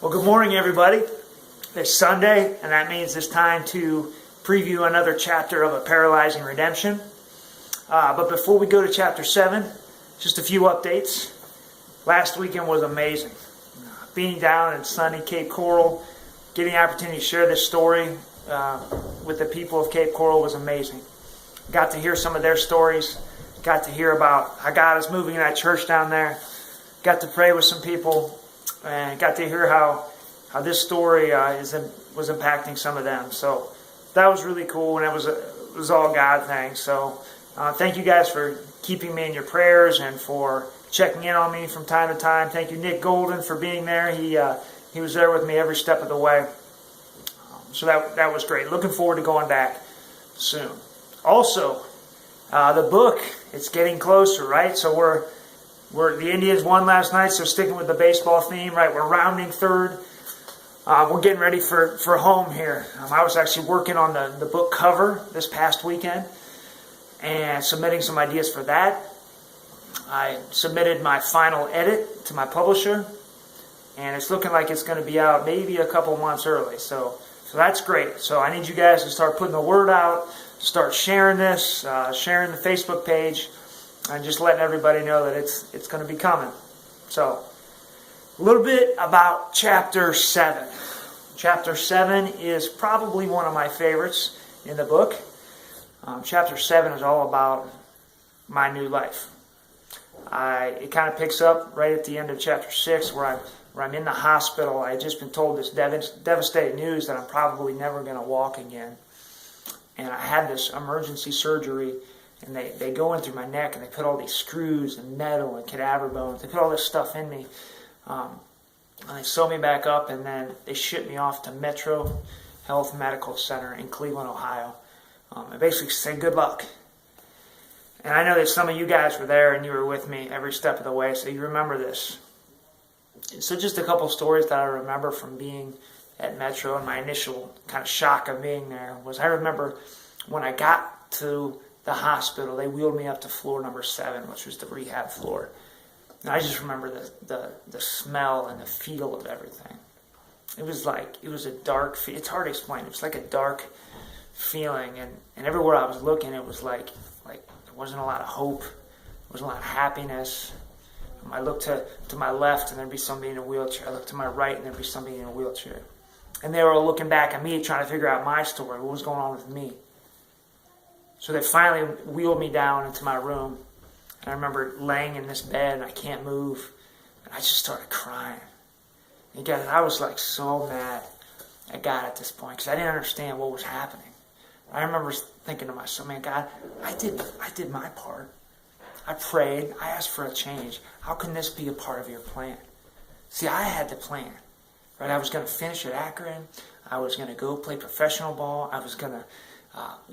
Well, good morning, everybody. It's Sunday, and that means it's time to preview another chapter of A Paralyzing Redemption. But before we go to chapter 7, just a few updates. Last weekend was amazing. Being down in sunny Cape Coral, getting the opportunity to share this story with the people of Cape Coral was amazing. Got to hear some of their stories. Got to hear about how God is moving in that church down there. Got to pray with some people. And got to hear how this story was impacting some of them. So that was really cool, and it was all God thing. So thank you guys for keeping me in your prayers and for checking in on me from time to time. Thank you, Nick Golden, for being there. He was there with me every step of the way. So that was great. Looking forward to going back soon. Also, the book, it's getting closer, right? So the Indians won last night, so sticking with the baseball theme, right? We're rounding third. We're getting ready for home here. I was actually working on the book cover this past weekend and submitting some ideas for that. I submitted my final edit to my publisher, and it's looking like it's going to be out maybe a couple months early. So that's great. So I need you guys to start putting the word out, start sharing this, sharing the Facebook page, and just letting everybody know that it's going to be coming. So, a little bit about Chapter 7. Chapter 7 is probably one of my favorites in the book. Chapter 7 is all about my new life. It kind of picks up right at the end of Chapter 6 where I'm in the hospital. I had just been told this devastating news that I'm probably never going to walk again. And I had this emergency surgery. And they go in through my neck and they put all these screws and metal and cadaver bones. They put all this stuff in me. And they sew me back up, and then they ship me off to Metro Health Medical Center in Cleveland, Ohio. And basically say good luck. And I know that some of you guys were there and you were with me every step of the way, so you remember this. So just a couple stories that I remember from being at Metro, and my initial kind of shock of being there was I remember when I got to the hospital, they wheeled me up to floor number 7, which was the rehab floor. And I just remember the smell and the feel of everything. It was a dark, it's hard to explain. It was like a dark feeling. And everywhere I was looking, it was like there wasn't a lot of hope. There wasn't a lot of happiness. I looked to my left and there'd be somebody in a wheelchair. I looked to my right and there'd be somebody in a wheelchair. And they were all looking back at me trying to figure out my story. What was going on with me? So they finally wheeled me down into my room. And I remember laying in this bed and I can't move. And I just started crying. And guys, I was like so mad at God at this point because I didn't understand what was happening. I remember thinking to myself, man, God, I did my part. I prayed. I asked for a change. How can this be a part of your plan? See, I had the plan. Right? I was going to finish at Akron. I was going to go play professional ball. I was going to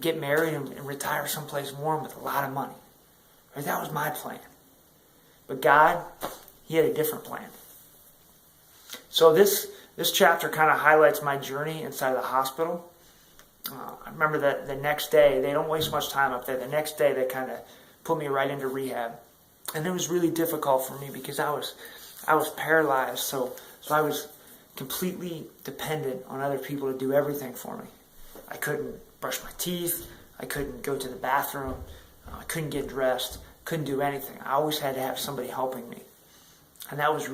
get married and retire someplace warm with a lot of money. Right? That was my plan. But God, He had a different plan. So this chapter kind of highlights my journey inside the hospital. I remember that the next day, they don't waste much time up there. The next day, they kind of put me right into rehab. And it was really difficult for me because I was paralyzed. So I was completely dependent on other people to do everything for me. I couldn't brush my teeth. I couldn't go to the bathroom. I couldn't get dressed. Couldn't do anything. I always had to have somebody helping me. And that was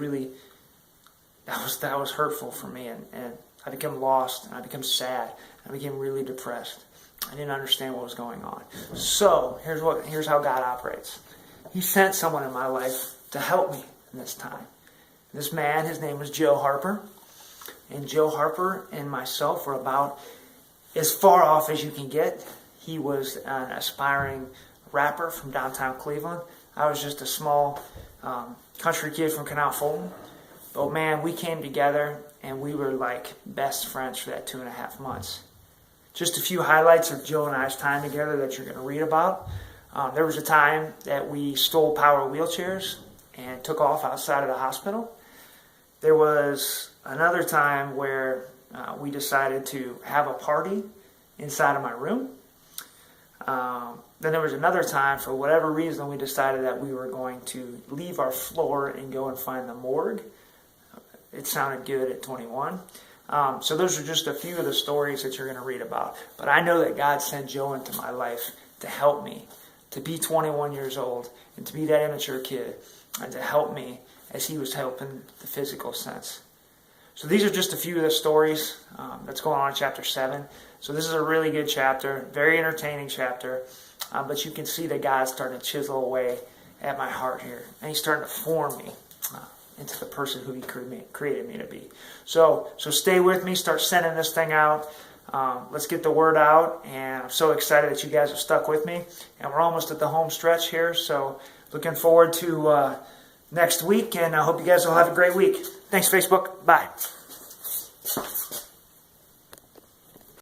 hurtful for me. And I became lost, and I became sad. I became really depressed. I didn't understand what was going on. So here's how God operates. He sent someone in my life to help me in this time. This man, his name was Joe Harper. And Joe Harper and myself were about as far off as you can get. He was an aspiring rapper from downtown Cleveland. I was just a small country kid from Canal Fulton. But man, we came together and we were like best friends for that 2.5 months. Just a few highlights of Joe and I's time together that you're going to read about. There was a time that we stole power wheelchairs and took off outside of the hospital. There was another time where we decided to have a party inside of my room. Then there was another time, for whatever reason, we decided that we were going to leave our floor and go and find the morgue. it sounded good at 21. So those are just a few of the stories that you're going to read about. But I know that God sent Joe into my life to help me, to be 21 years old, and to be that immature kid, and to help me as he was helping the physical sense. So these are just a few of the stories that's going on in chapter 7. So this is a really good chapter, very entertaining chapter. But you can see that God's starting to chisel away at my heart here. And he's starting to form me into the person who he created me to be. So stay with me. Start sending this thing out. Let's get the word out. And I'm so excited that you guys have stuck with me. And we're almost at the home stretch here. So looking forward to next week. And I hope you guys will have a great week. Thanks, Facebook. Bye.